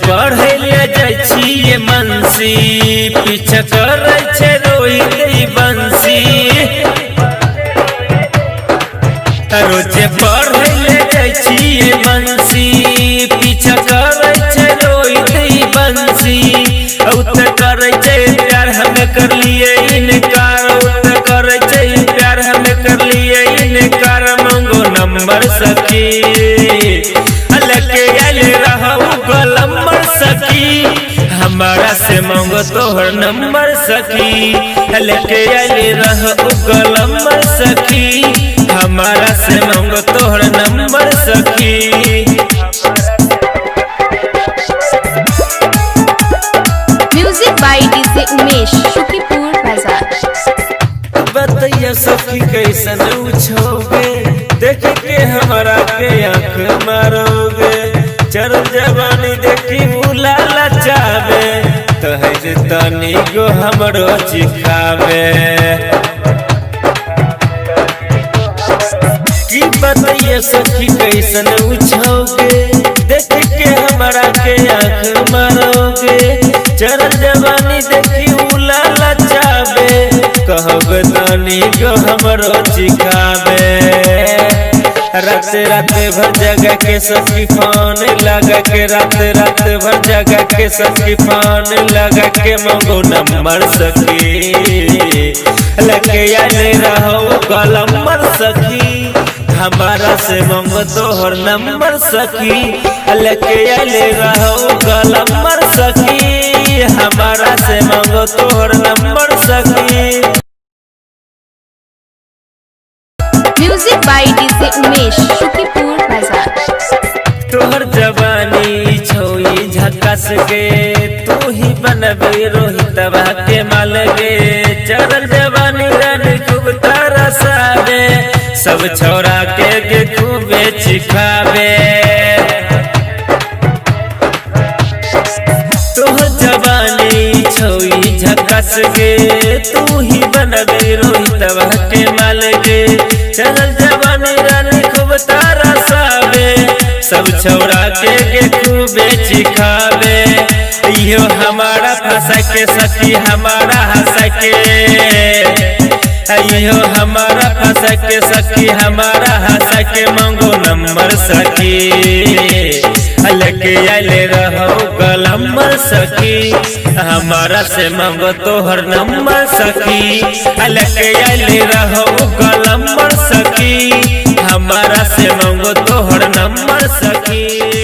पढ़े ले जाय छिये मनसी पीछे करे छे रोहित बंसी रोजे पढ़े ले जाय छिये मनसी पीछे करे छे रोहित बंसी उत करे छे प्यार हमें कर लिए इनकार उत करे छे प्यार हमें कर लिए इनकार मंगो नंबर सखी लगे आले रहू गलम्बर सखी हमारा से मांगो तोहर नंबर सखी लेके आले रहू गलम्बर सखी हमारा से मांगो तोहर नंबर सखी। Music by DJ Umesh Shukipur Bazar. बताइए सखी कैसन उछोगे देख के हमारा के आँख मारोगे चरम जवानी देखी बुला लचावे तहर तनी गो हमरो चिखावे की बताइए सखी कैसन उछोगे देख के हमारा के आँख मारोगे चरम जवानी देखी बुला लचावे कहब तनी गो हमरो चिखावे रात रात भर जगह के सखी फोन लगा के रात रात भर जगह के सखी फोन लगा के मंगो नंबर सखी लगे आले रहो गलम्बर सखी हमारा से मंगो तोहर नंबर सखी लगे आले रहो गलम्बर सखी हमारा से मंगो तोहर नंबर सखी। Music by DJ Umesh Shukipur Bazar. तोहर जवानी छोई झकास गे तू ही बनबे रोहितवा के माल गे चरल जवानी रानी खूब तरसावे सब छोरा के खूबे चिखावे तोहर जवानी छोई झकास गे तू ही बनबे रोहितवा के माल गे चरल जवानी रानी खूब तरसावे सब छोरा के खूबे चिखावे यो हमारा फंसा के सखी हमारा हंसा के यो हमारा फंसा के सखी हमारा हंसा के मांगो नंबर सखी लगे आले रहो गलम्बर सखी हमारा से मांगो तोहर नंबर सखी लगे आले रहो गलम्बर सखी हमारा से मांगो तोहर नंबर सखी।